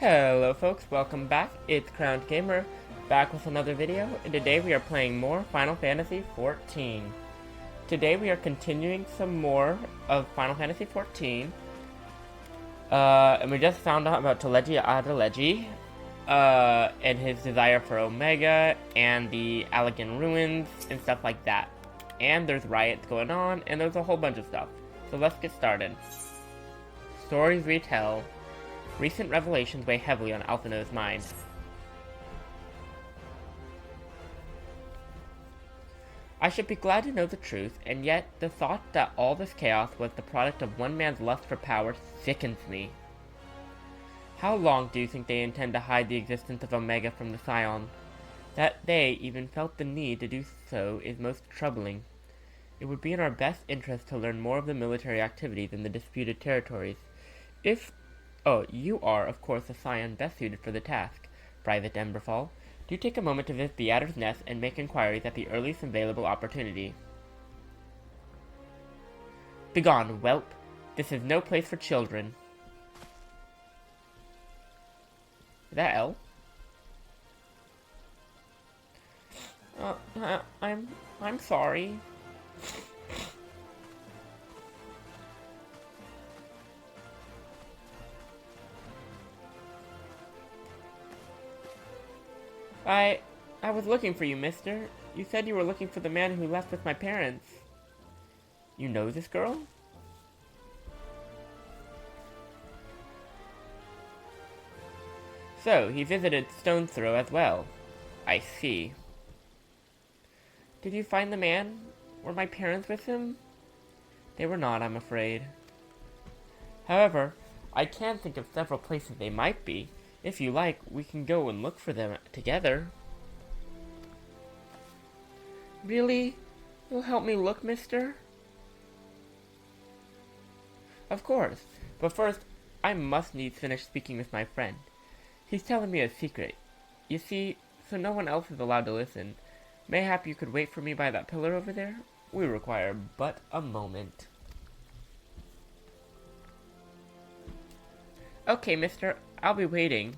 Hello folks, welcome back. It's Crowned Gamer, back with another video, and today we are playing more Final Fantasy XIV. Today we are continuing some more of Final Fantasy XIV, and we just found out about Teleji Adeleji, and his desire for Omega, and the Allegan Ruins, and stuff like that. And there's riots going on, and there's a whole bunch of stuff. So let's get started. Stories retell. Recent revelations weigh heavily on Alphinaud's mind. I should be glad to know the truth, and yet the thought that all this chaos was the product of one man's lust for power sickens me. How long do you think they intend to hide the existence of Omega from the Scion? That they even felt the need to do so is most troubling. It would be in our best interest to learn more of the military activities in the disputed territories. You are, of course, the scion best suited for the task, Private Emberfall. Do take a moment to visit the Adder's Nest and make inquiries at the earliest available opportunity. Begone, whelp. This is no place for children. Is that L? I'm sorry. I was looking for you, mister. You said you were looking for the man who left with my parents. You know this girl? So, he visited Stone's Throw as well. I see. Did you find the man? Were my parents with him? They were not, I'm afraid. However, I can think of several places they might be. If you like, we can go and look for them together. Really? You'll help me look, mister? Of course, but first, I must needs finish speaking with my friend. He's telling me a secret. You see, so no one else is allowed to listen. Mayhap you could wait for me by that pillar over there? We require but a moment. Okay, mister, I'll be waiting.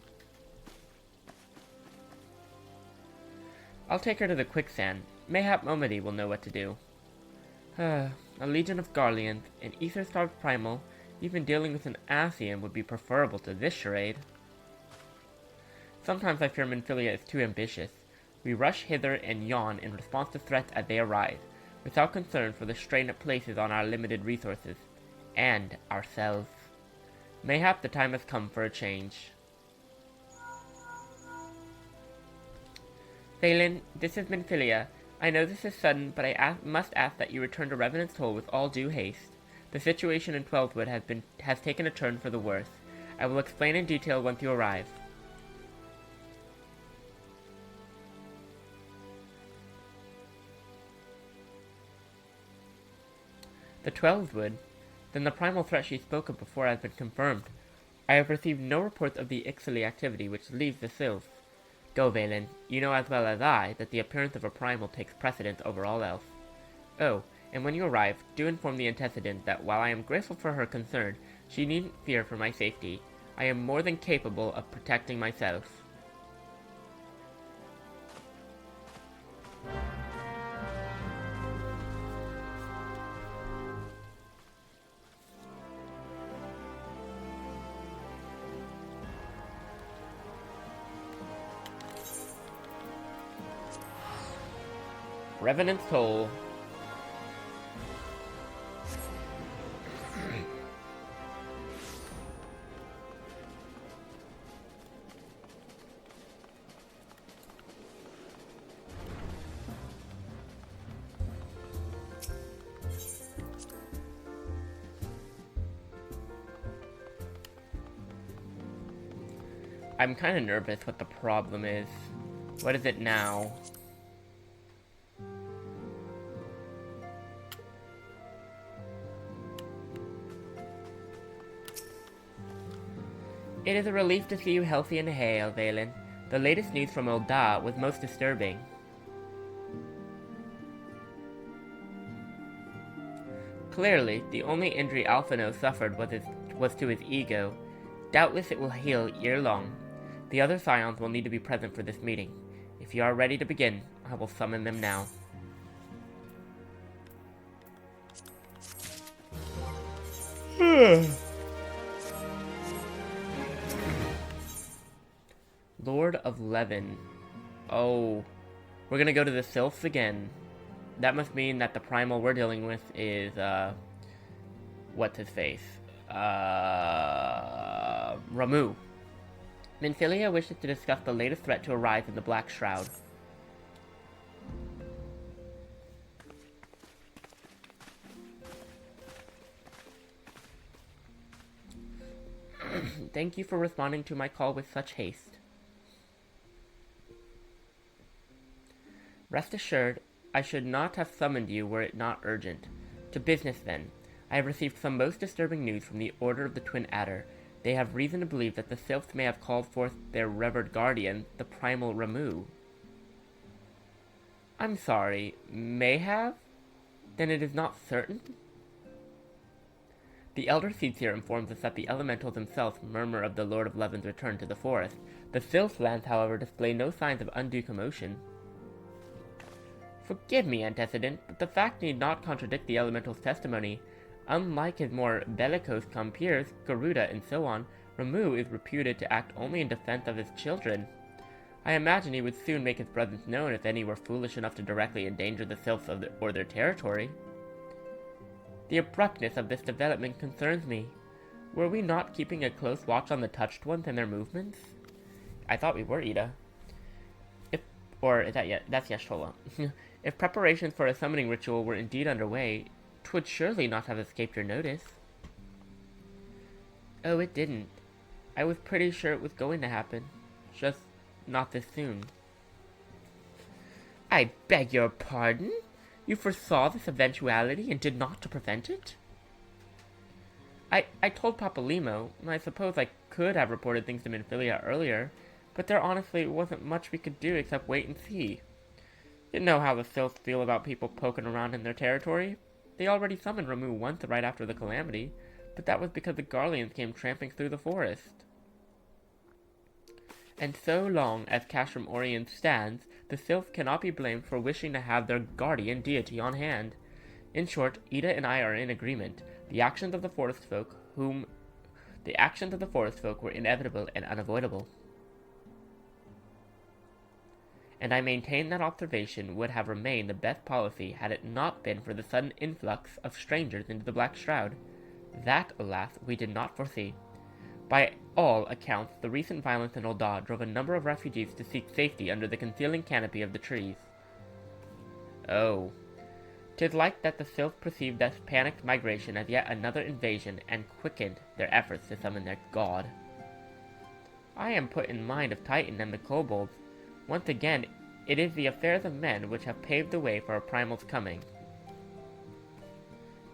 I'll take her to the quicksand. Mayhap Momedy will know what to do. A legion of Garleans, an ether-starved primal, even dealing with an Ascian would be preferable to this charade. Sometimes I fear Minfilia is too ambitious. We rush hither and yon in response to threats as they arise, without concern for the strain it places on our limited resources, and ourselves. Mayhap the time has come for a change. Phelan, this is Minfilia. I know this is sudden, but I must ask that you return to Revenant's Toll with all due haste. The situation in Twelvewood has taken a turn for the worse. I will explain in detail once you arrive. The Twelvewood? Then the primal threat she spoke of before has been confirmed. I have received no reports of the Ixaly activity which leaves the Sylphs. Go, Valen. You know as well as I that the appearance of a primal takes precedence over all else. Oh, and when you arrive, do inform the antecedent that while I am grateful for her concern, she needn't fear for my safety. I am more than capable of protecting myself. Revenant's Toll. I'm kind of nervous what the problem is. What is it now? It is a relief to see you healthy and hale, Valen. The latest news from Ul'dah was most disturbing. Clearly, the only injury Alphinaud suffered was to his ego. Doubtless it will heal ere long. The other scions will need to be present for this meeting. If you are ready to begin, I will summon them now. Lord of Levin. Oh, we're gonna go to the Sylphs again. That must mean that the primal we're dealing with is, what's his face? Ramuh. Minfilia wishes to discuss the latest threat to arise in the Black Shroud. Thank you for responding to my call with such haste. Rest assured, I should not have summoned you were it not urgent. To business, then. I have received some most disturbing news from the Order of the Twin Adder. They have reason to believe that the Sylphs may have called forth their revered guardian, the primal Ramuh. I'm sorry, may have? Then it is not certain? The Elder Seedseer informs us that the elementals themselves murmur of the Lord of Levin's return to the forest. The Sylph lands, however, display no signs of undue commotion. Forgive me, antecedent, but the fact need not contradict the elemental's testimony. Unlike his more bellicose compeers, Garuda and so on, Ramuh is reputed to act only in defense of his children. I imagine he would soon make his presence known if any were foolish enough to directly endanger the Sylphs or their territory. The abruptness of this development concerns me. Were we not keeping a close watch on the Touched Ones and their movements? I thought we were, Ida. That's Yashtola. If preparations for a summoning ritual were indeed underway, 'twould surely not have escaped your notice. Oh, it didn't. I was pretty sure it was going to happen. Just not this soon. I beg your pardon? You foresaw this eventuality and did not to prevent it? I told Papalimo. I suppose I could have reported things to Minfilia earlier, but there honestly wasn't much we could do except wait and see. You know how the Sylphs feel about people poking around in their territory. They already summoned Ramuh once right after the calamity, but that was because the Garleans came tramping through the forest. And so long as Castrum Orient stands, the Sylphs cannot be blamed for wishing to have their guardian deity on hand. In short, Ida and I are in agreement. The actions of the forest folk were inevitable and unavoidable. And I maintain that observation would have remained the best policy had it not been for the sudden influx of strangers into the Black Shroud. That, alas, we did not foresee. By all accounts, the recent violence in Ul'dah drove a number of refugees to seek safety under the concealing canopy of the trees. Oh. 'Tis like that the Sylphs perceived this panicked migration as yet another invasion and quickened their efforts to summon their god. I am put in mind of Titan and the kobolds. Once again, it is the affairs of men which have paved the way for a primal's coming.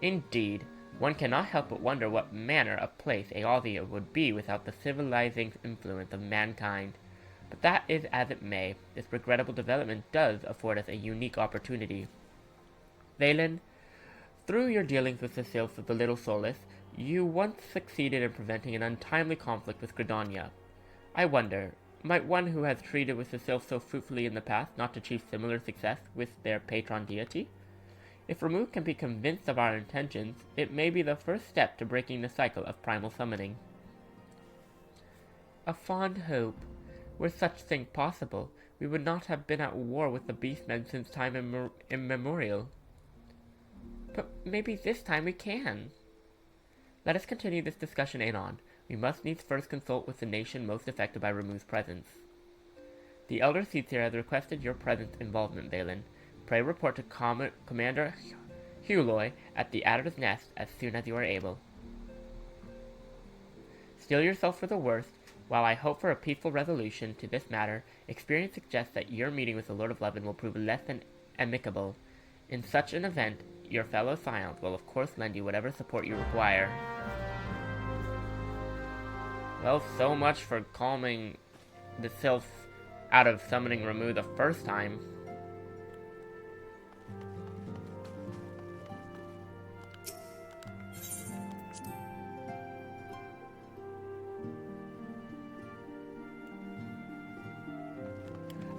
Indeed, one cannot help but wonder what manner of place Eorzea would be without the civilizing influence of mankind. But that is as it may, this regrettable development does afford us a unique opportunity. Valen, through your dealings with the Sylphs of the Little Solace, you once succeeded in preventing an untimely conflict with Gridania. I wonder, might one who has treated with the Sylphs so fruitfully in the past not achieve similar success with their patron deity? If Ramuh can be convinced of our intentions, it may be the first step to breaking the cycle of primal summoning. A fond hope. Were such thing possible, we would not have been at war with the beastmen since time immemorial. But maybe this time we can. Let us continue this discussion anon. We must needs first consult with the nation most affected by Ramuh's presence. The Elder Seedseer has requested your present involvement, Valen. Pray report to Commander Huloy at the Adder's Nest as soon as you are able. Steel yourself for the worst. While I hope for a peaceful resolution to this matter, experience suggests that your meeting with the Lord of Levin will prove less than amicable. In such an event, your fellow scions will of course lend you whatever support you require. Well, so much for calming the Sylphs out of summoning Ramuh the first time.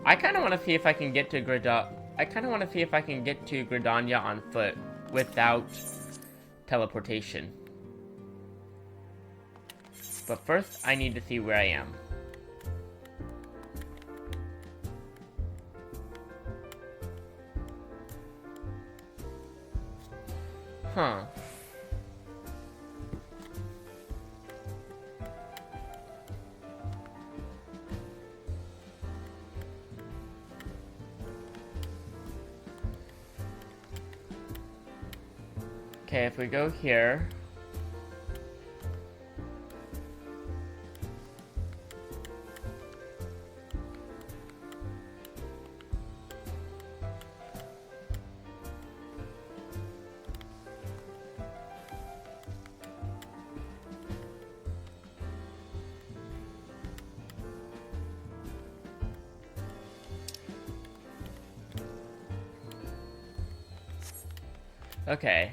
I kind of want to see if I can get to Gridania on foot without teleportation. But first, I need to see where I am. Huh. Okay, if we go here... Okay.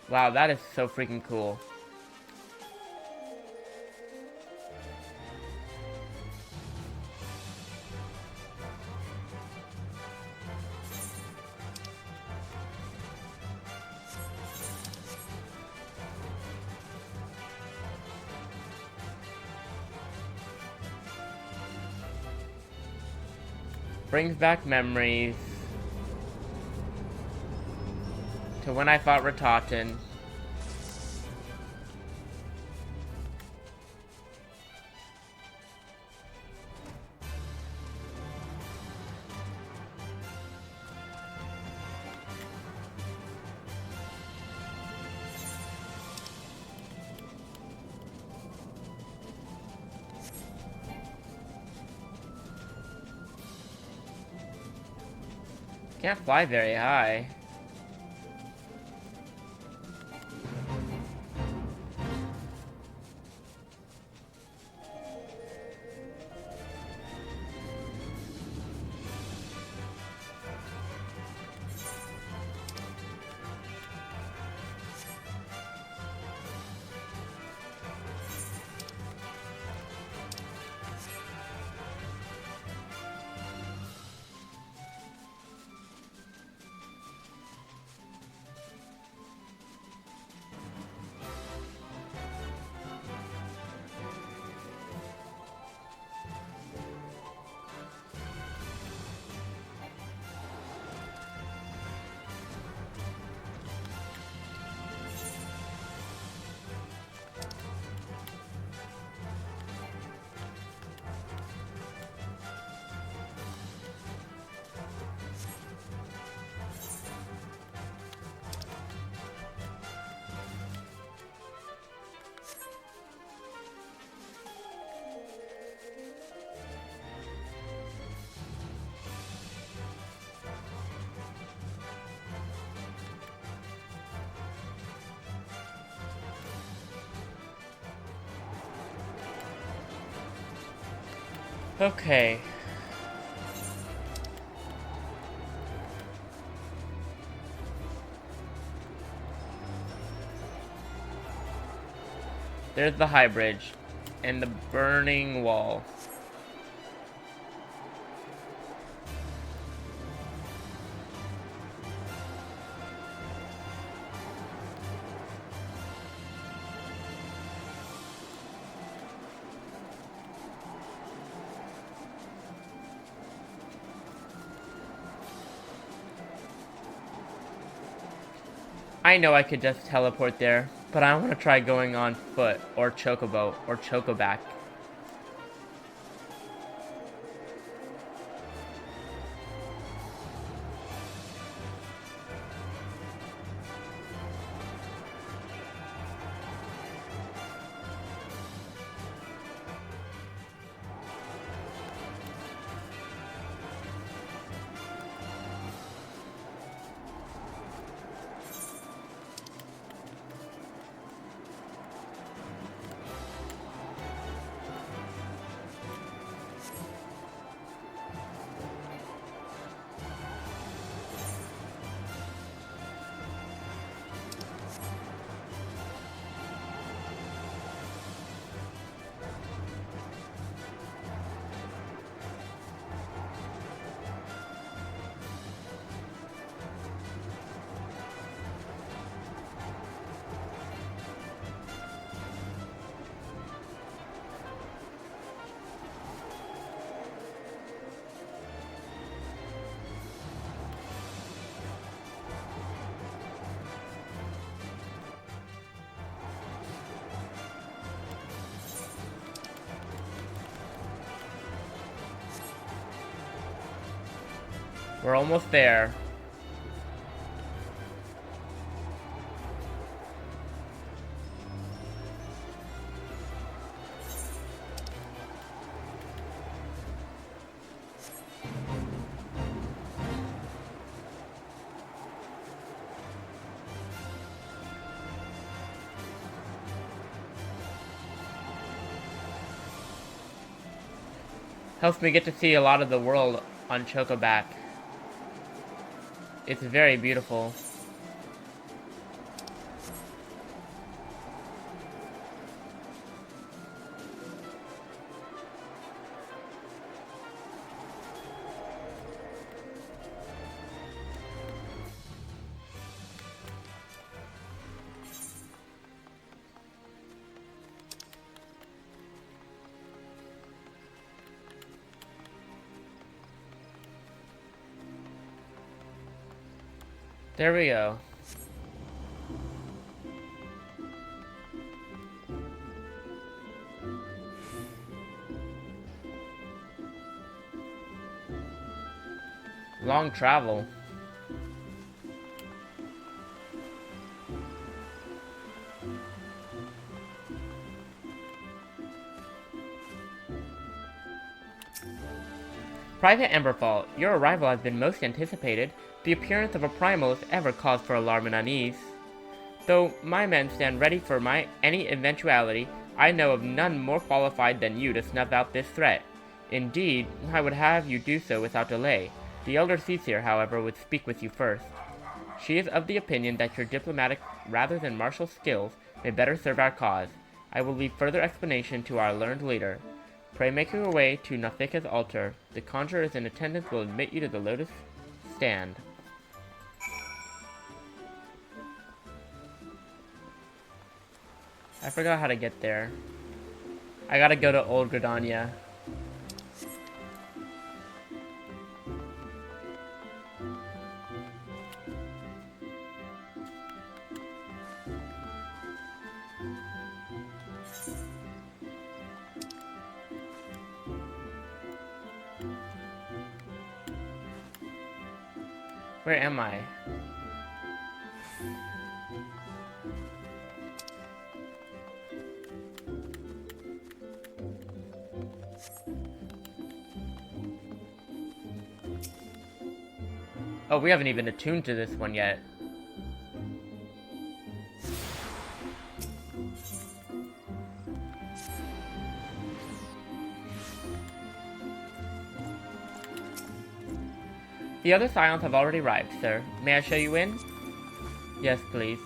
Wow, that is so freaking cool. Brings back memories to when I fought Ratatan. Can't fly very high. Okay. There's the high bridge and the burning wall. I know I could just teleport there, but I want to try going on foot, or chocobo, or chocoback. We're almost there. Helps me get to see a lot of the world on Chocoback. It's very beautiful. There we go. Long travel. Private Emberfall, your arrival has been most anticipated. The appearance of a primal is ever cause for alarm and unease. Though my men stand ready for any eventuality, I know of none more qualified than you to snuff out this threat. Indeed, I would have you do so without delay. The Elder Cecir, however, would speak with you first. She is of the opinion that your diplomatic rather than martial skills may better serve our cause. I will leave further explanation to our learned leader. Pray make your way to Nafika's altar. The conjurers in attendance will admit you to the Lotus Stand. I forgot how to get there. I gotta go to Old Gridania. Where am I? Oh, we haven't even attuned to this one yet. The other Scions have already arrived, sir. May I show you in? Yes, please.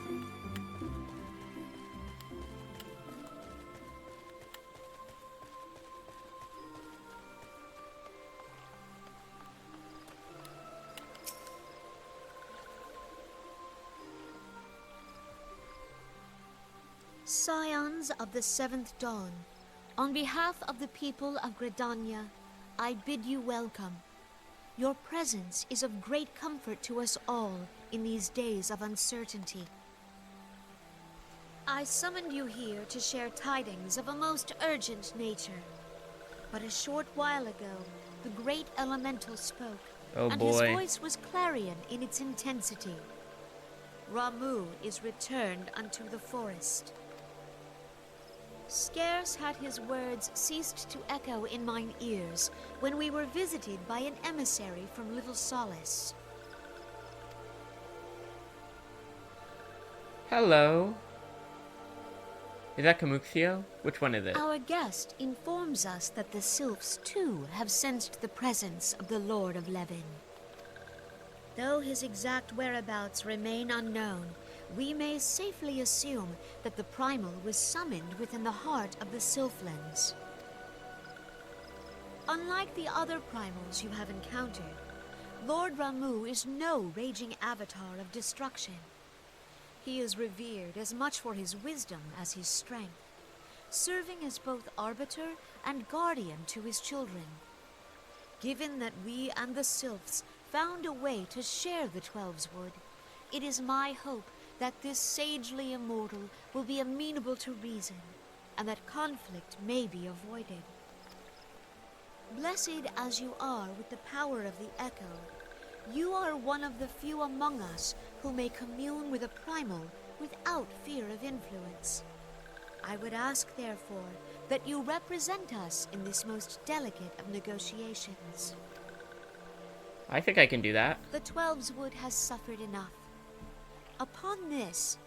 Scions of the Seventh Dawn, on behalf of the people of Gridania, I bid you welcome. Your presence is of great comfort to us all in these days of uncertainty. I summoned you here to share tidings of a most urgent nature. But a short while ago, the great elemental spoke, and his voice was clarion in its intensity. Ramuh is returned unto the forest. Scarce had his words ceased to echo in mine ears when we were visited by an emissary from Little Solace. Hello. Is that Camuxio? Which one is it? Our guest informs us that the Sylphs too have sensed the presence of the Lord of Levin. Though his exact whereabouts remain unknown, we may safely assume that the Primal was summoned within the heart of the Sylphlands. Unlike the other Primals you have encountered, Lord Ramuh is no raging avatar of destruction. He is revered as much for his wisdom as his strength, serving as both arbiter and guardian to his children. Given that we and the Sylphs found a way to share the Twelveswood, it is my hope that this sagely immortal will be amenable to reason, and that conflict may be avoided. Blessed as you are with the power of the Echo, You are one of the few among us who may commune with a primal without fear of influence. I would ask, therefore, that you represent us in this most delicate of negotiations. I think I can do that. The Twelves Wood has suffered enough. Upon this,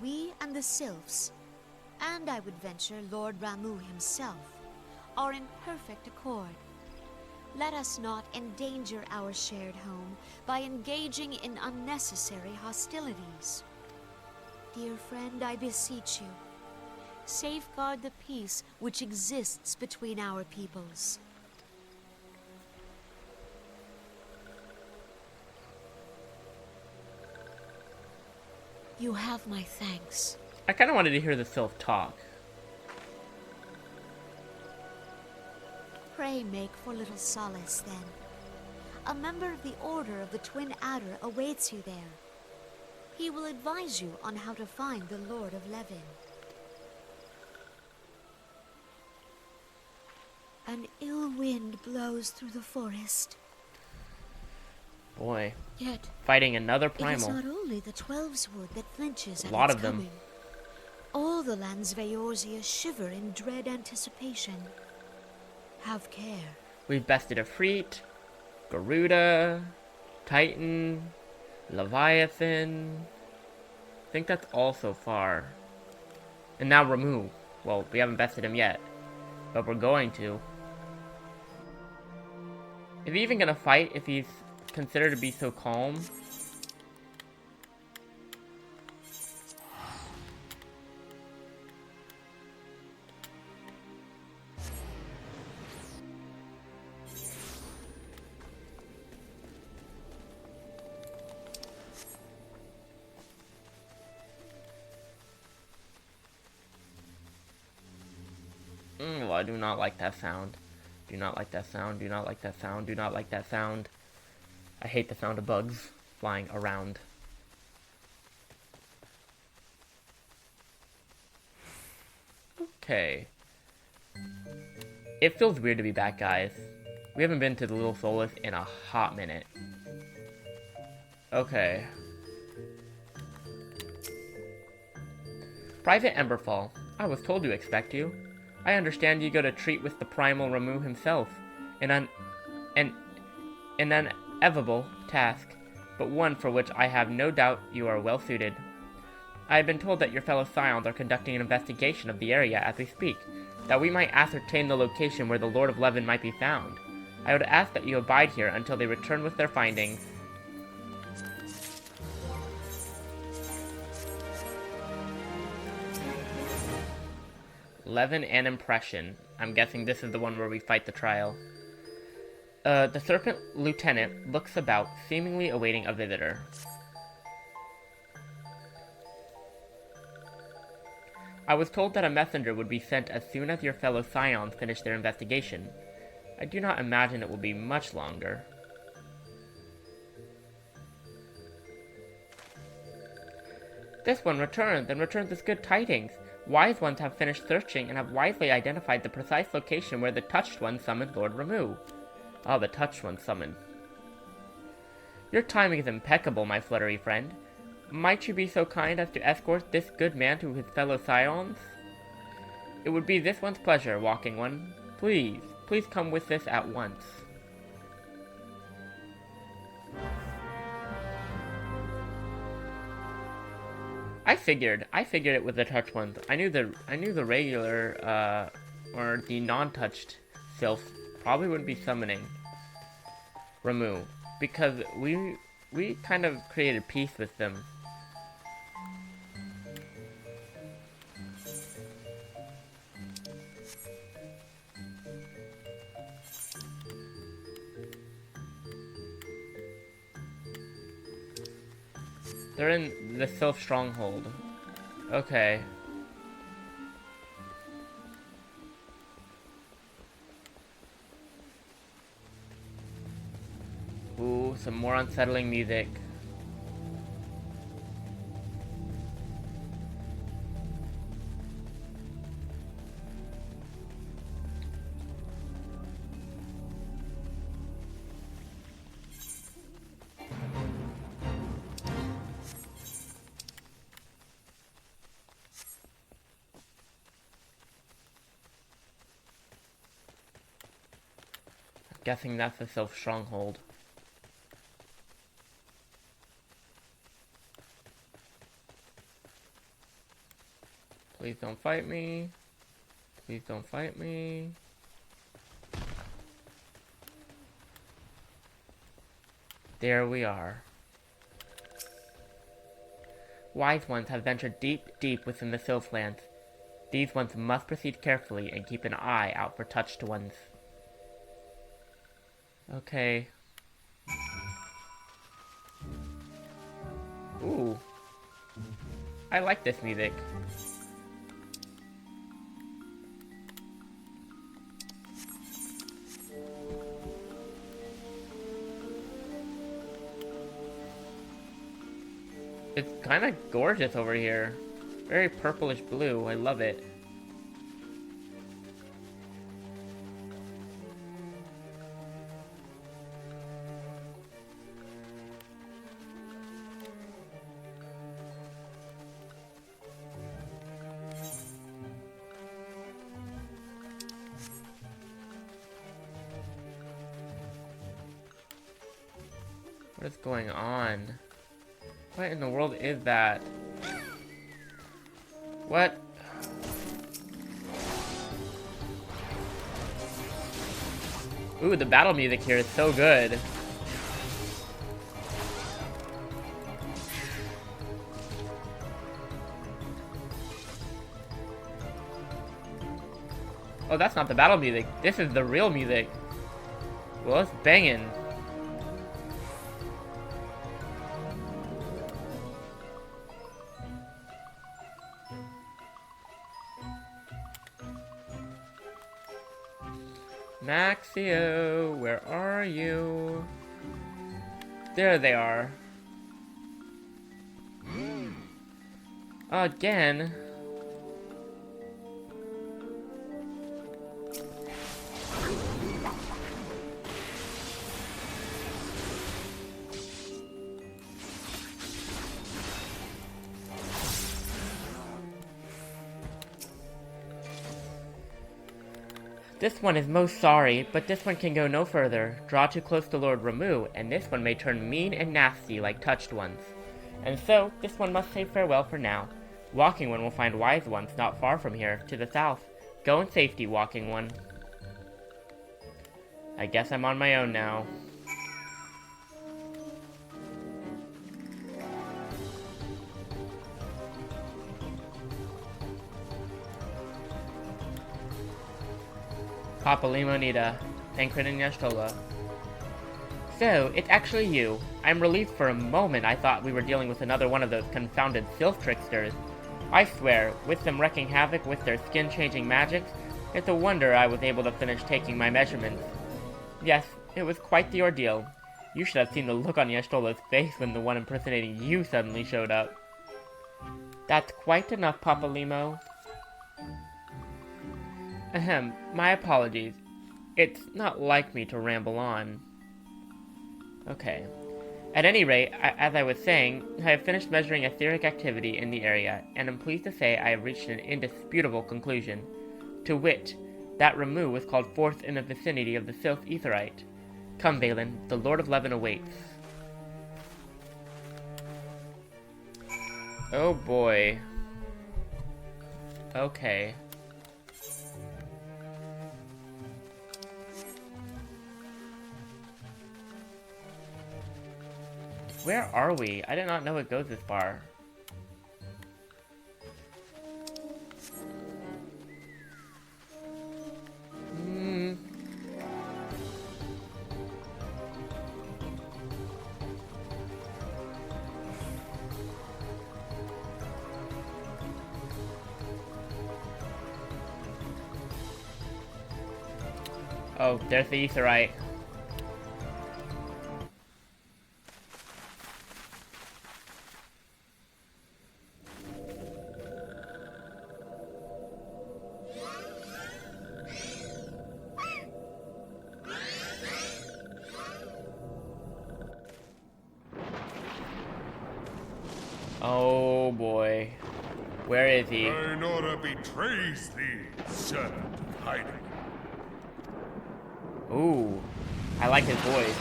we and the Sylphs, and I would venture Lord Ramuh himself, are in perfect accord. Let us not endanger our shared home by engaging in unnecessary hostilities. Dear friend, I beseech you, safeguard the peace which exists between our peoples. You have my thanks. I kind of wanted to hear the Sylph talk. Pray make for little solace, then. A member of the Order of the Twin Adder awaits you there. He will advise you on how to find the Lord of Levin. An ill wind blows through the forest. Boy. Yet, Fighting another it is primal. not only the Twelves Wood that flinches at A lot its of them. coming. All the lands Vaorzia shiver in dread anticipation. Have care. We've bested Efreet, Garuda, Titan, Leviathan. I think that's all so far. And now Ramuh. Well, we haven't bested him yet, but we're going to. Is he even gonna fight if he's considered to be so calm? Well, I do not like that sound. Do not like that sound. Do not like that sound. Do not like that sound. I hate the sound of bugs flying around. Okay. It feels weird to be back, guys. We haven't been to the Little Solace in a hot minute. Okay. Private Emberfall, I was told to expect you. I understand you go to treat with the primal Ramuh himself. An inevitable task, but one for which I have no doubt you are well suited. I have been told that your fellow Scions are conducting an investigation of the area as we speak, that we might ascertain the location where the Lord of Levin might be found. I would ask that you abide here until they return with their findings. Levin and Impression. I'm guessing this is the one where we fight the trial. The Serpent Lieutenant looks about, seemingly awaiting a visitor. I was told that a messenger would be sent as soon as your fellow Scions finish their investigation. I do not imagine it will be much longer. This one returns, and returns with good tidings. Wise ones have finished searching and have wisely identified the precise location where the Touched One summoned Lord Ramuh. Ah, the Touched One summoned. Your timing is impeccable, my fluttery friend. Might you be so kind as to escort this good man to his fellow Scions? It would be this one's pleasure, Walking One. Please come with us at once. I figured it was the touched ones. I knew the regular, or the non-touched Sylph probably wouldn't be summoning Ramuh, because we kind of created peace with them. They're in the Sylph stronghold. Okay. Ooh, some more unsettling music. Guessing that's the Sylph stronghold. Please don't fight me. Please don't fight me. There we are. Wise ones have ventured deep, deep within the Sylph lands. These ones must proceed carefully and keep an eye out for touched ones. Okay. Ooh. I like this music. It's kind of gorgeous over here. Very purplish blue. I love it. What is going on? What in the world is that? What? Ooh, the battle music here is so good. Oh, that's not the battle music. This is the real music. Well, it's banging. Maxio, where are you? There they are. Again. This one is most sorry, but this one can go no further. Draw too close to Lord Ramuh, and this one may turn mean and nasty like touched ones. And so, this one must say farewell for now. Walking One will find wise ones not far from here, to the south. Go in safety, Walking One. I guess I'm on my own now. Papa Limonita, Tancred and Yashtola. So, it's actually you. I'm relieved for a moment. I thought we were dealing with another one of those confounded Sylph tricksters. I swear, with them wrecking havoc with their skin-changing magics, it's a wonder I was able to finish taking my measurements. Yes, it was quite the ordeal. You should have seen the look on Yashtola's face when the one impersonating you suddenly showed up. That's quite enough, Papa Limo. Ahem, my apologies. It's not like me to ramble on. Okay. At any rate, as I was saying, I have finished measuring etheric activity in the area, and am pleased to say I have reached an indisputable conclusion. To wit, that Ramuh was called forth in the vicinity of the Sylph Aetherite. Come, Valen, the Lord of Levin awaits. Oh boy. Okay. Where are we? I did not know it goes this far. Oh, there's the Aetherite. Oh boy. Where is he? Nora betrays thee, servant of hiding. Ooh. I like his voice.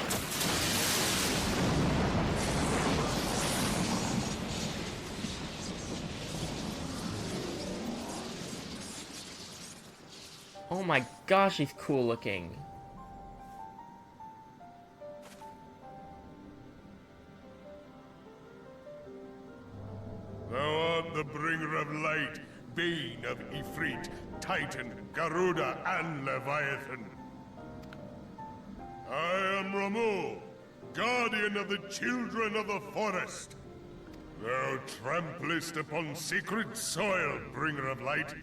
Oh my gosh, he's cool looking. Thou art the bringer of light, bane of Ifrit, Titan, Garuda, and Leviathan. I am Ramuh, guardian of the children of the forest. Thou tramplest upon sacred soil, bringer of light.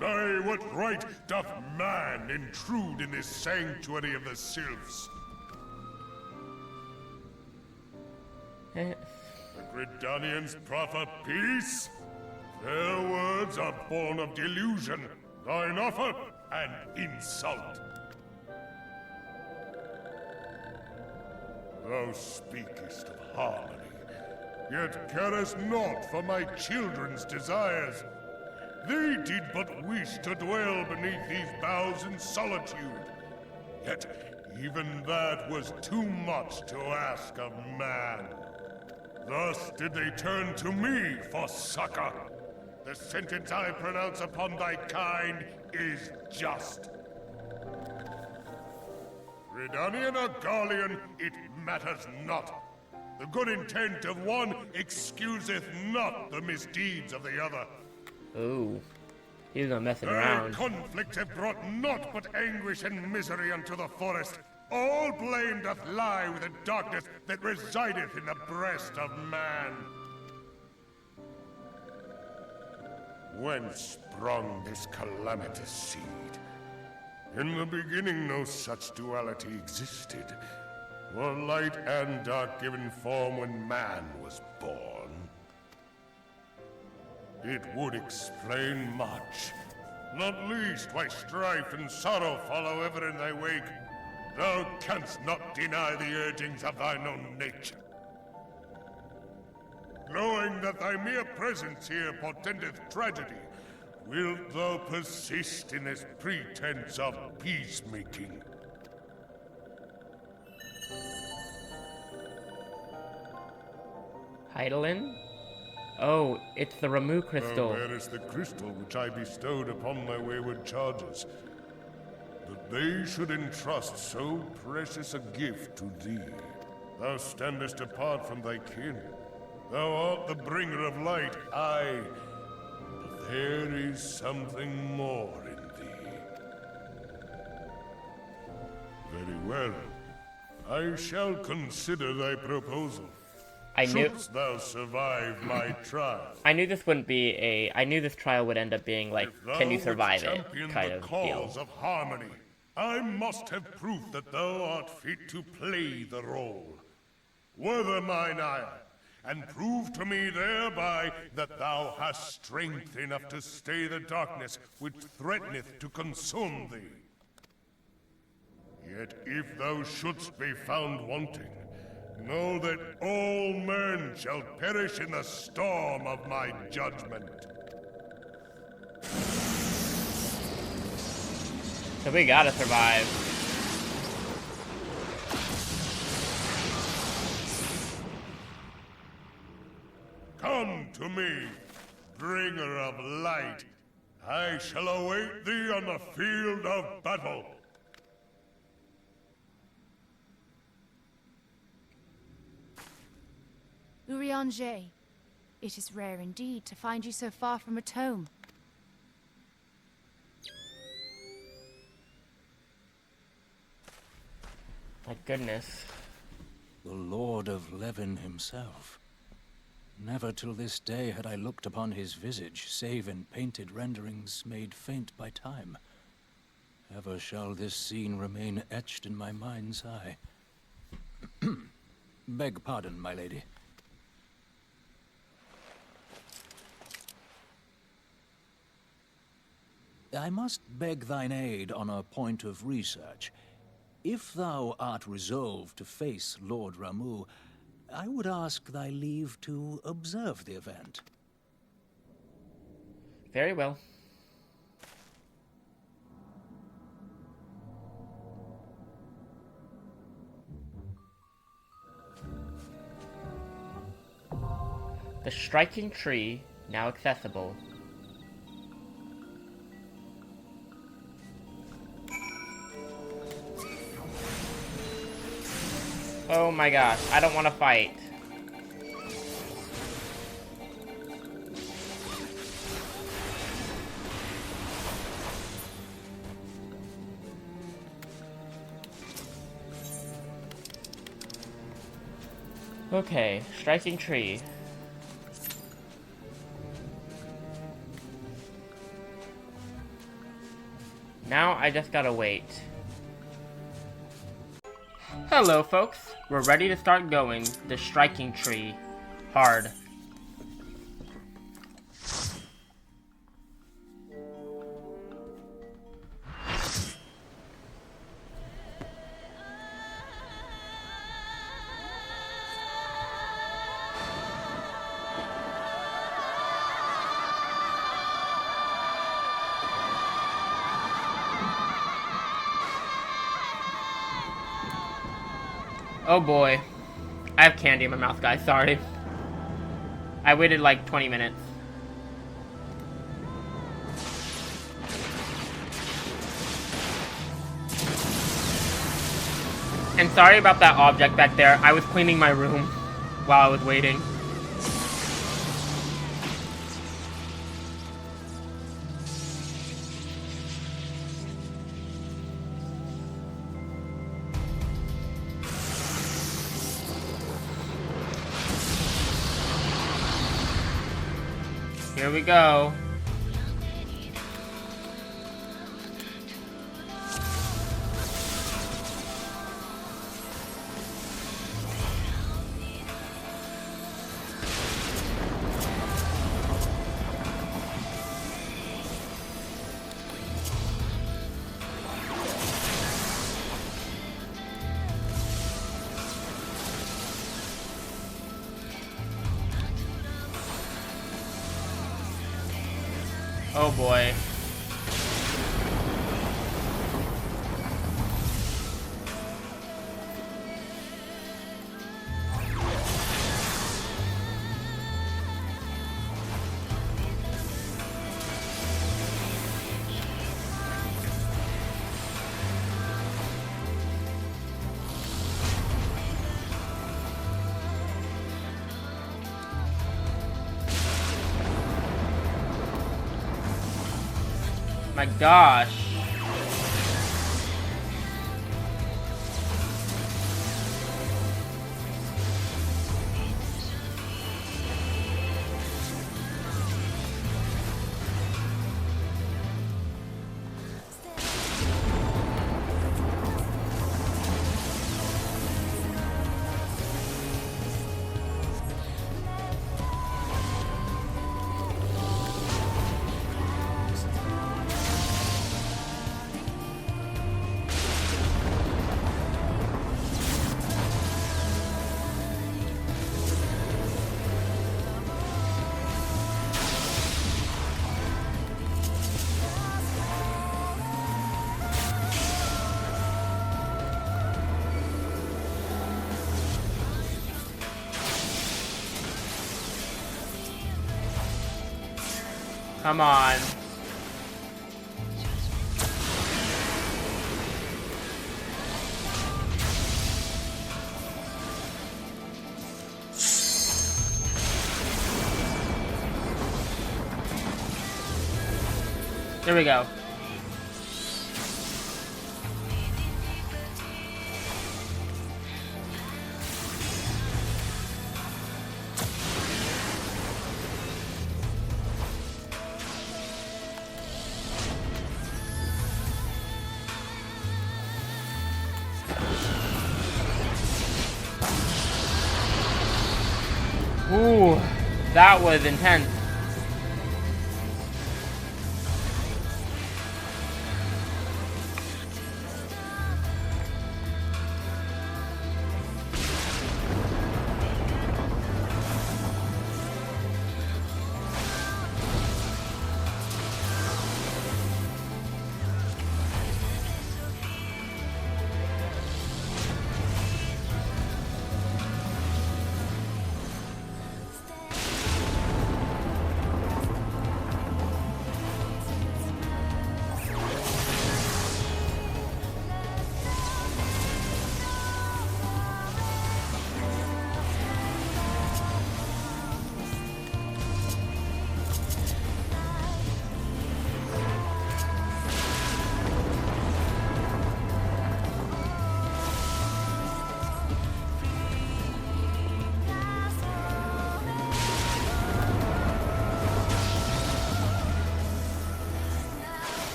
By what right doth man intrude in this sanctuary of the sylphs? The Gridanians proffer peace? Their words are born of delusion, thine offer an insult. Thou speakest of harmony, yet carest not for my children's desires. They did but wish to dwell beneath these boughs in solitude. Yet even that was too much to ask of man. Thus did they turn to me for succor. The sentence I pronounce upon thy kind is just. Redanian or Garlean, it matters not. The good intent of one excuseth not the misdeeds of the other. Ooh. He's not messing Thy around. conflicts have brought naught but anguish and misery unto the forest. All blame doth lie with the darkness that resideth in the breast of man. Whence sprung this calamitous seed? In the beginning no such duality existed. Were light and dark given form when man was born? It would explain much. Not least why strife and sorrow follow ever in thy wake. Thou canst not deny the urgings of thine own nature. Knowing that thy mere presence here portendeth tragedy, wilt thou persist in this pretense of peacemaking? Heidelin? Oh, it's the Ramuh crystal. Where is the crystal which I bestowed upon my wayward charges? That they should entrust so precious a gift to thee. Thou standest apart from thy kin. Thou art the bringer of light, aye. But there is something more in thee. Very well. I shall consider thy proposal. Shouldst thou survive my trial? I knew this wouldn't be a. I knew this trial would end up being like, can you survive it, kind of cause deal. Of harmony, I must have proof that thou art fit to play the role. Wither mine ire, and prove to me thereby that thou hast strength enough to stay the darkness which threateneth to consume thee. Yet if thou shouldst be found wanting, know that all men shall perish in the storm of my judgment. So we gotta survive. Come to me, bringer of light. I shall await thee on the field of battle. Urianger, it is rare indeed to find you so far from a tome. My goodness. The Lord of Levin himself. Never till this day had I looked upon his visage, save in painted renderings made faint by time. Ever shall this scene remain etched in my mind's eye. Beg pardon, my lady. I must beg thine aid on a point of research. If thou art resolved to face Lord Ramuh, I would ask thy leave to observe the event. Very well. The striking tree, now accessible. Oh my gosh, I don't want to fight. Okay, striking tree. Now I just gotta wait. Hello folks, we're ready to start going. The striking tree. Hard. Oh boy. I have candy in my mouth, guys, sorry. I waited like 20 minutes. And sorry about that object back there. I was cleaning my room while I was waiting. Here we go. Oh boy. My gosh. Come on. There we go. Ooh, that was intense.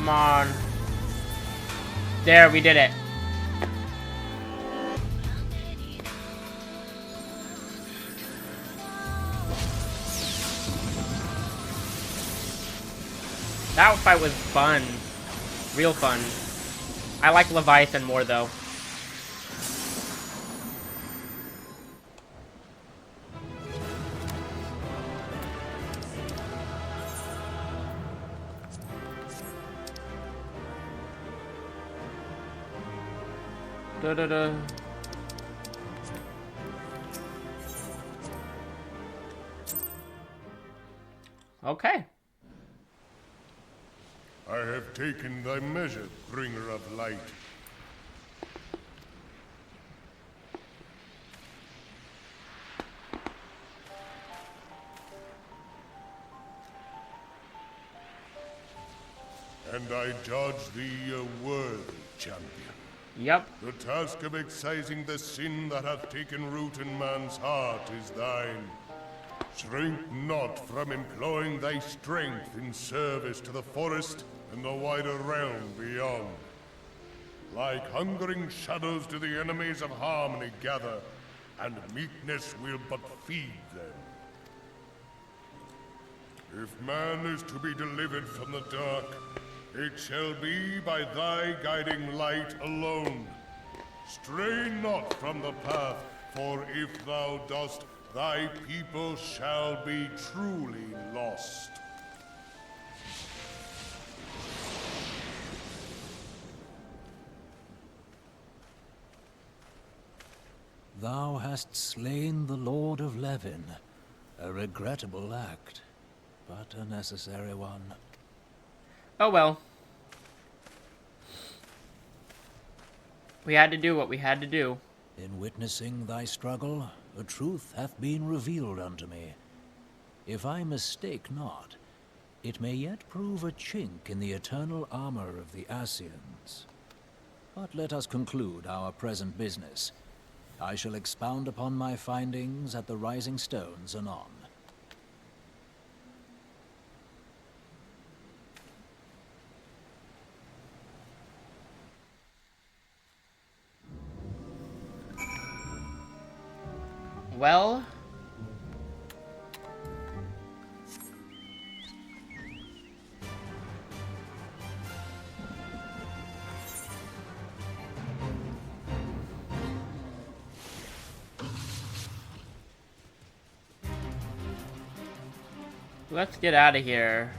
Come on. There, we did it. That fight was fun. Real fun. I like Leviathan more, though. Da-da-da. Okay. I have taken thy measure, bringer of light. And I judge thee a worthy champion. Yep. The task of excising the sin that hath taken root in man's heart is thine. Shrink not from employing thy strength in service to the forest and the wider realm beyond. Like hungering shadows do the enemies of harmony gather, and meekness will but feed them. If man is to be delivered from the dark, it shall be by thy guiding light alone. Stray not from the path, for if thou dost, thy people shall be truly lost. Thou hast slain the Lord of Levin. A regrettable act, but a necessary one. Oh well. We had to do what we had to do. In witnessing thy struggle, a truth hath been revealed unto me. If I mistake not, it may yet prove a chink in the eternal armor of the Ascians. But let us conclude our present business. I shall expound upon my findings at the Rising Stones anon. Well, let's get out of here.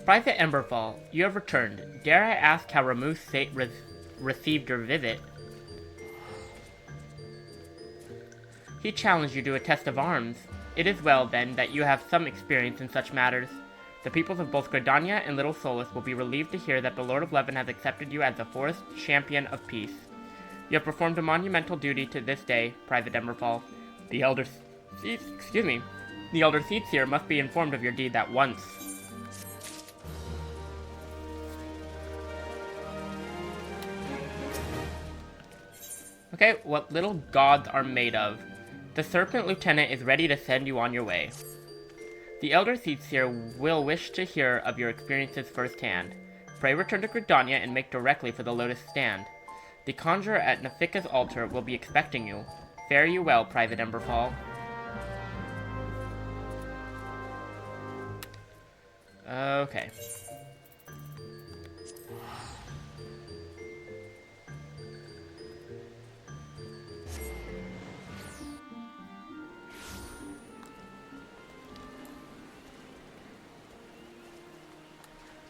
Private Emberfall, you have returned. Dare I ask how Ramuh received your visit? He challenged you to a test of arms. It is well, then, that you have some experience in such matters. The peoples of both Gridania and Little Solus will be relieved to hear that the Lord of Levin has accepted you as the forest champion of peace. You have performed a monumental duty to this day, Private Emberfall. The Elder Seedseer must be informed of your deed at once. Okay, what little gods are made of. The Serpent Lieutenant is ready to send you on your way. The Elder Seedseer will wish to hear of your experiences firsthand. Pray return to Gridania and make directly for the Lotus Stand. The Conjurer at Nafika's altar will be expecting you. Fare you well, Private Emberfall. Okay.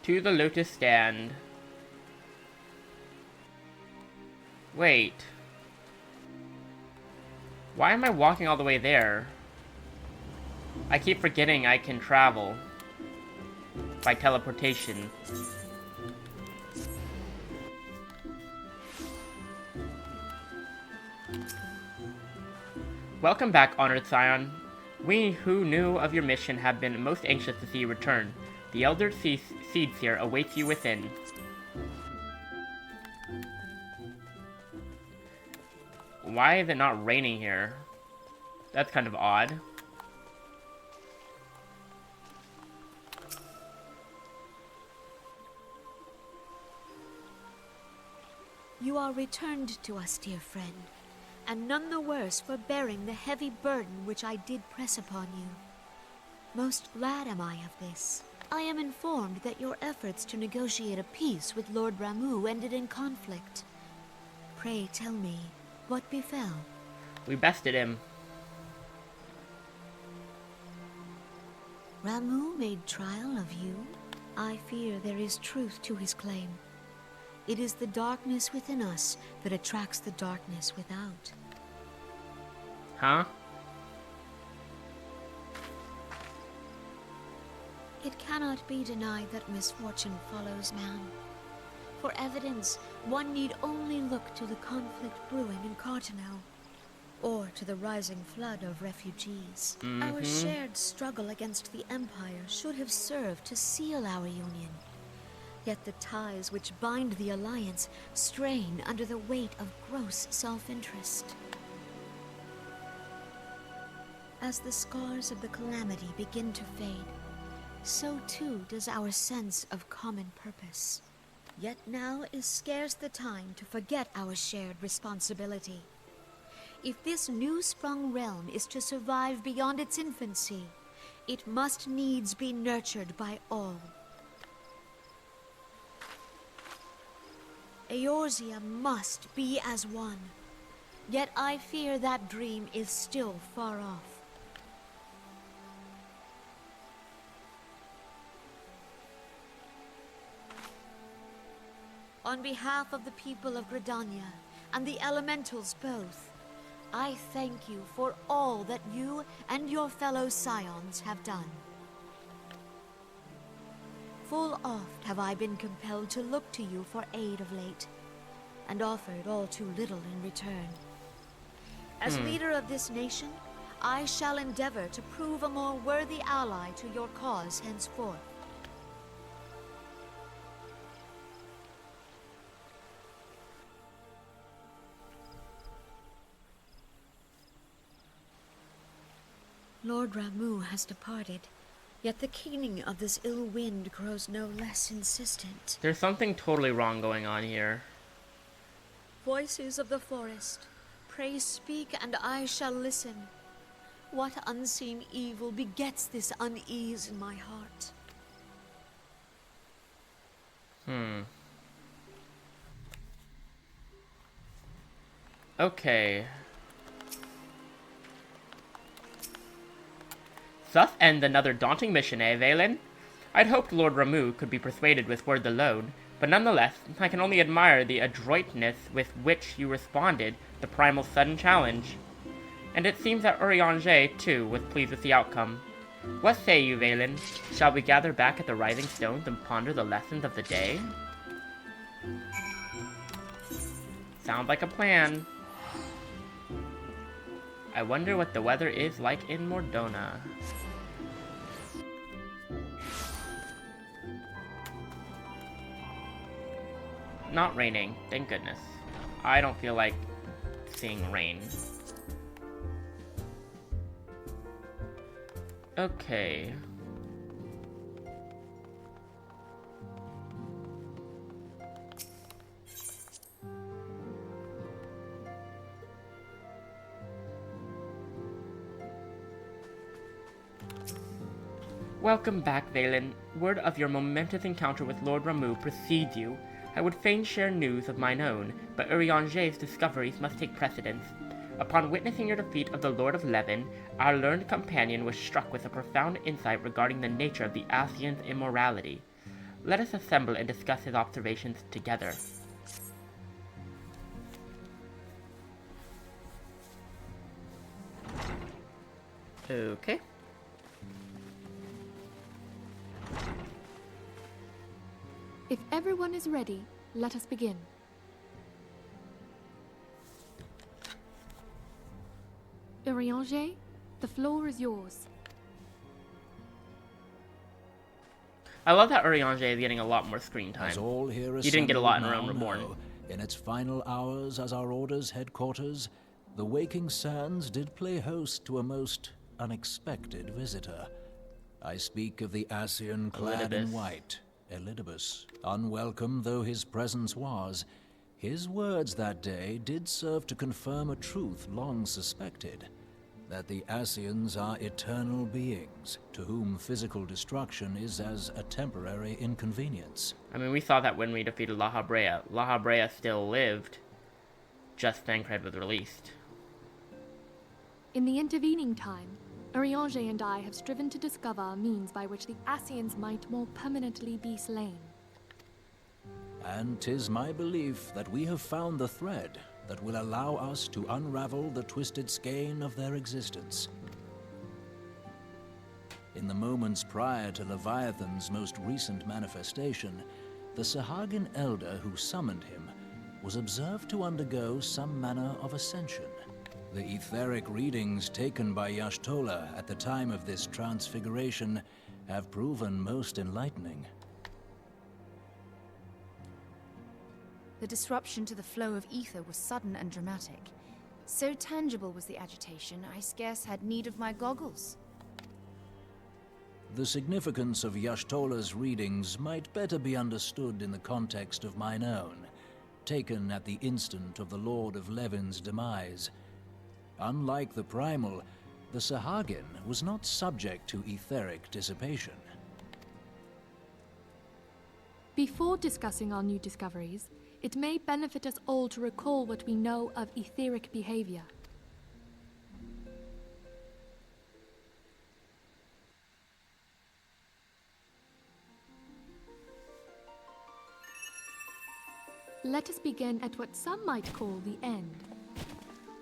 To the Lotus Stand. Wait. Why am I walking all the way there? I keep forgetting I can travel by teleportation. Welcome back, Honored Scion. We who knew of your mission have been most anxious to see you return. The Elder Seed Seer awaits you within. Why is it not raining here? That's kind of odd. You are returned to us, dear friend, and none the worse for bearing the heavy burden which I did press upon you. Most glad am I of this. I am informed that your efforts to negotiate a peace with Lord Ramuh ended in conflict. Pray tell me, what befell? We bested him. Ramuh made trial of you? I fear there is truth to his claim. It is the darkness within us that attracts the darkness without. Huh? It cannot be denied that misfortune follows man. For evidence, one need only look to the conflict brewing in Cartano, or to the rising flood of refugees. Our shared struggle against the Empire should have served to seal our union. Yet the ties which bind the Alliance strain under the weight of gross self-interest. As the scars of the calamity begin to fade, so too does our sense of common purpose. Yet now is scarce the time to forget our shared responsibility. If this new-sprung realm is to survive beyond its infancy, it must needs be nurtured by all. Eorzea must be as one, yet I fear that dream is still far off. On behalf of the people of Gridania and the elementals both, I thank you for all that you and your fellow scions have done. Full oft have I been compelled to look to you for aid of late, and offered all too little in return. As leader of this nation, I shall endeavor to prove a more worthy ally to your cause henceforth. Lord Ramuh has departed, yet the keening of this ill wind grows no less insistent. There's something totally wrong going on here. Voices of the forest, pray speak and I shall listen. What unseen evil begets this unease in my heart? Okay. Thus ends another daunting mission, eh, Valen? I'd hoped Lord Ramuh could be persuaded with words alone, but nonetheless, I can only admire the adroitness with which you responded to Primal's sudden challenge. And it seems that Urianger, too, was pleased with the outcome. What say you, Valen? Shall we gather back at the Rising Stones and ponder the lessons of the day? Sounds like a plan. I wonder what the weather is like in Mordona. Not raining, thank goodness. I don't feel like seeing rain. Okay. Welcome back, Valen. Word of your momentous encounter with Lord Ramuh precedes you. I would fain share news of mine own, but Urianger's discoveries must take precedence. Upon witnessing your defeat of the Lord of Levin, our learned companion was struck with a profound insight regarding the nature of the Ascian's immorality. Let us assemble and discuss his observations together. Okay. If everyone is ready, let us begin. Urianger, the floor is yours. I love that Urianger is getting a lot more screen time. As all here You didn't get a lot in assembled Realm now Reborn. know, in its final hours as our Order's headquarters, the Waking Sands did play host to a most unexpected visitor. I speak of the Ascian clad in Elidibus. white, Elidibus. Unwelcome though his presence was, his words that day did serve to confirm a truth long suspected, that the Ascians are eternal beings, to whom physical destruction is as a temporary inconvenience. I mean, we saw that when we defeated La Habrea. La Habrea still lived, just Thancred was released. In the intervening time, Urianger and I have striven to discover a means by which the Ascians might more permanently be slain. And 'tis my belief that we have found the thread that will allow us to unravel the twisted skein of their existence. In the moments prior to Leviathan's most recent manifestation, the Sahagin elder who summoned him was observed to undergo some manner of ascension. The etheric readings taken by Y'ashtola at the time of this transfiguration have proven most enlightening. The disruption to the flow of ether was sudden and dramatic. So tangible was the agitation, I scarce had need of my goggles. The significance of Y'ashtola's readings might better be understood in the context of mine own, taken at the instant of the Lord of Levin's demise. Unlike the Primal, the Sahagin was not subject to etheric dissipation. Before discussing our new discoveries, it may benefit us all to recall what we know of etheric behavior. Let us begin at what some might call the end.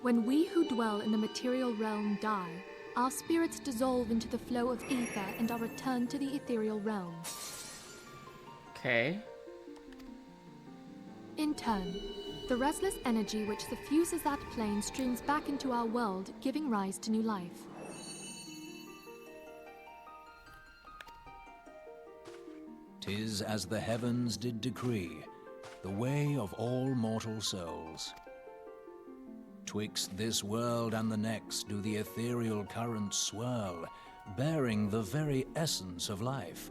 When we who dwell in the material realm die, our spirits dissolve into the flow of ether and are returned to the ethereal realm. Okay. In turn, the restless energy which suffuses that plane streams back into our world, giving rise to new life. "'Tis as the heavens did decree, the way of all mortal souls. Twixt this world and the next do the ethereal currents swirl, bearing the very essence of life.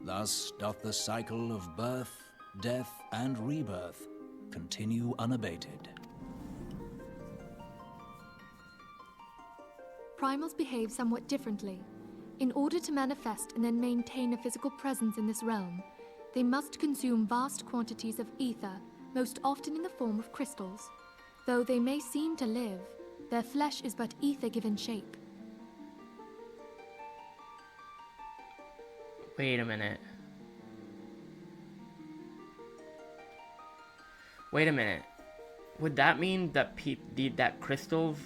Thus doth the cycle of birth, death, and rebirth continue unabated." Primals behave somewhat differently. In order to manifest and then maintain a physical presence in this realm, they must consume vast quantities of ether, most often in the form of crystals. Though they may seem to live, their flesh is but ether given shape. Wait a minute. Wait a minute. Would that mean that that crystals,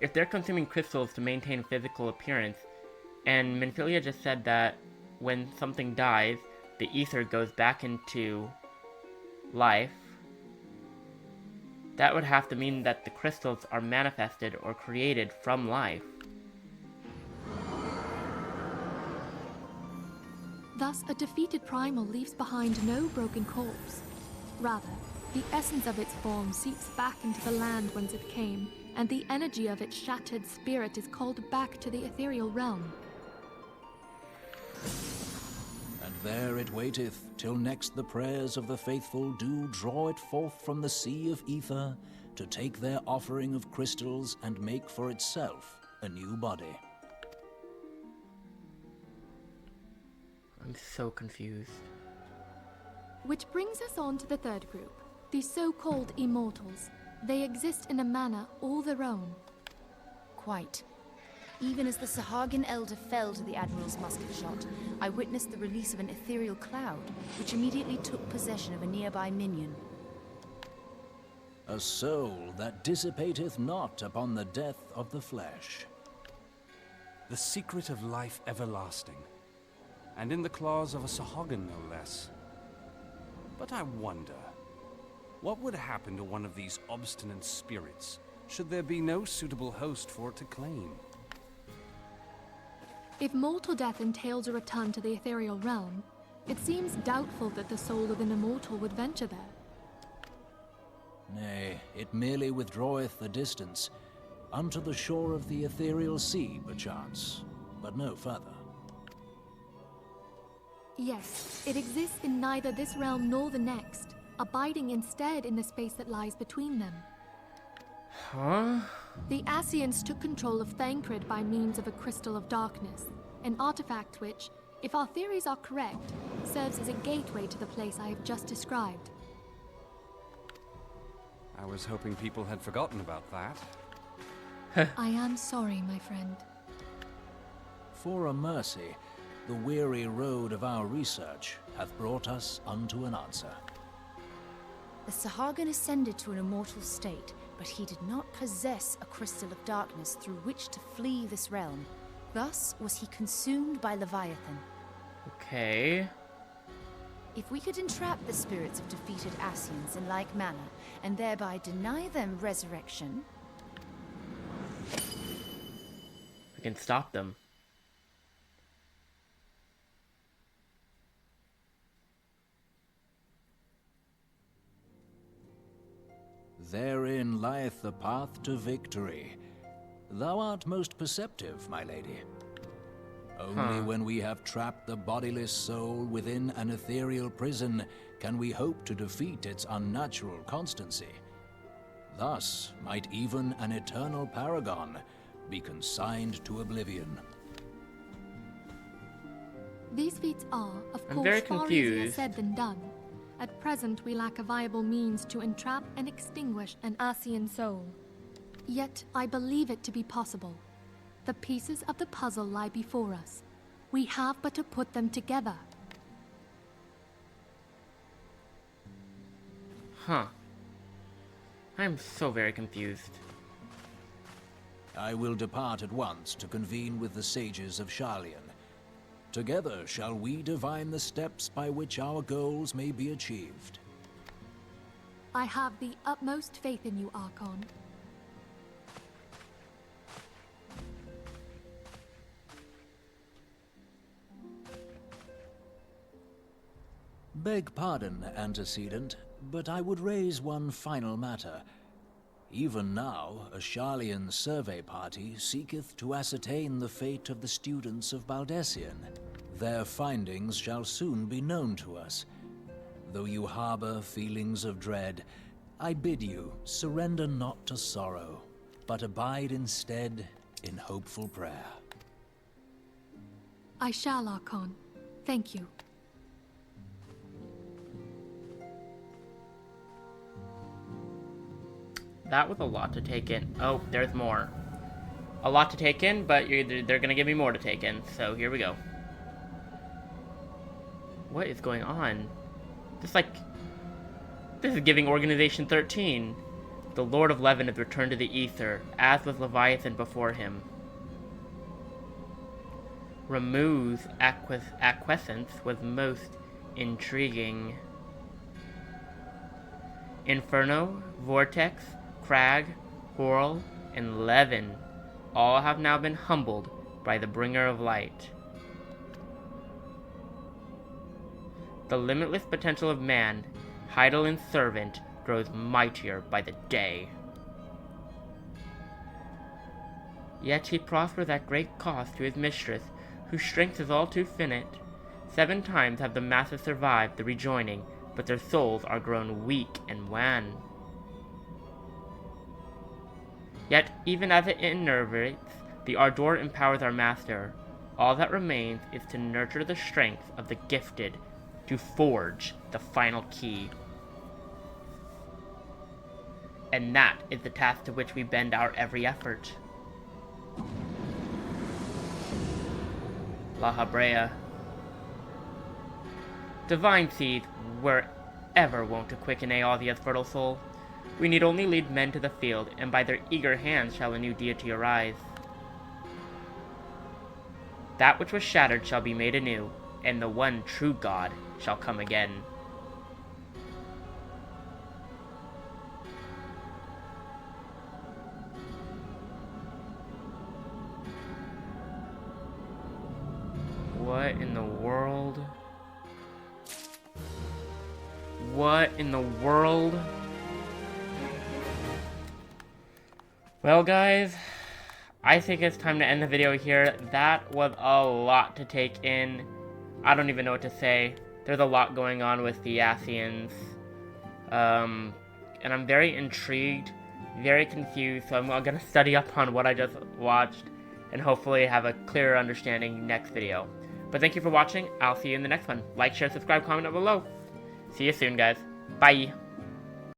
if they're consuming crystals to maintain physical appearance, and Minfilia just said that when something dies, the ether goes back into life, that would have to mean that the crystals are manifested or created from life. Thus, a defeated primal leaves behind no broken corpse. Rather, the essence of its form seeps back into the land whence it came, and the energy of its shattered spirit is called back to the ethereal realm. "And there it waiteth, till next the prayers of the faithful do draw it forth from the sea of ether, to take their offering of crystals and make for itself a new body." I'm so confused. Which brings us on to the third group, the so-called immortals. They exist in a manner all their own. Quite. Even as the Sahagin elder fell to the Admiral's musket shot, I witnessed the release of an ethereal cloud, which immediately took possession of a nearby minion. A soul that dissipateth not upon the death of the flesh. The secret of life everlasting, and in the claws of a Sahagin no less. But I wonder, what would happen to one of these obstinate spirits, should there be no suitable host for it to claim? If mortal death entails a return to the ethereal realm, it seems doubtful that the soul of an immortal would venture there. Nay, it merely withdraweth the distance, unto the shore of the ethereal sea, perchance, but no further. Yes, it exists in neither this realm nor the next, abiding instead in the space that lies between them. Huh? The Ascians took control of Thancred by means of a crystal of darkness, an artifact which, if our theories are correct, serves as a gateway to the place I have just described. I was hoping people had forgotten about that. I am sorry, my friend. For a mercy, the weary road of our research hath brought us unto an answer. The Sahagin ascended to an immortal state, but he did not possess a crystal of darkness through which to flee this realm. Thus was he consumed by Leviathan. Okay. If we could entrap the spirits of defeated Ascians in like manner, and thereby deny them resurrection... We can stop them. Therein lieth the path to victory. Thou art most perceptive, my lady. Only when we have trapped the bodiless soul within an ethereal prison can we hope to defeat its unnatural constancy. Thus might even an eternal paragon be consigned to oblivion. These feats are, of I'm course, very far easier confused. said than done. At present, we lack a viable means to entrap and extinguish an Ascian soul. Yet, I believe it to be possible. The pieces of the puzzle lie before us. We have but to put them together. Huh. I'm so very confused. I will depart at once to convene with the sages of Sharlayan. Together shall we divine the steps by which our goals may be achieved. I have the utmost faith in you, Archon. Beg pardon, antecedent, but I would raise one final matter. Even now, a Sharlayan survey party seeketh to ascertain the fate of the students of Baldessian. Their findings shall soon be known to us. Though you harbor feelings of dread, I bid you surrender not to sorrow, but abide instead in hopeful prayer. I shall, Archon. Thank you. That was a lot to take in. Oh, there's more. A lot to take in, but they're gonna give me more to take in, so here we go. What is going on? This is giving Organization 13. The Lord of Levin has returned to the Ether, as was Leviathan before him. Ramuh's acquiescence was most intriguing. Inferno, Vortex, Crag, Whirl, and Levin all have now been humbled by the Bringer of Light. The limitless potential of man, Heidelin servant, grows mightier by the day. Yet he prospers at great cost to his mistress, whose strength is all too finite. 7 times have the masses survived the rejoining, but their souls are grown weak and wan. Yet, even as it enervates, the ardor empowers our master. All that remains is to nurture the strength of the gifted, to forge the final key. And that is the task to which we bend our every effort. La Habrea. Divine seeds were ever wont to quicken Eothia's fertile soul. We need only lead men to the field, and by their eager hands shall a new deity arise. That which was shattered shall be made anew, and the one true God shall come again. What in the world? What in the world? Well, guys, I think it's time to end the video here. That was a lot to take in. I don't even know what to say. There's a lot going on with the Ascians. And I'm very intrigued, very confused, so I'm gonna study up on what I just watched and hopefully have a clearer understanding next video. But thank you for watching. I'll see you in the next one. Like, share, subscribe, comment down below. See you soon, guys. Bye.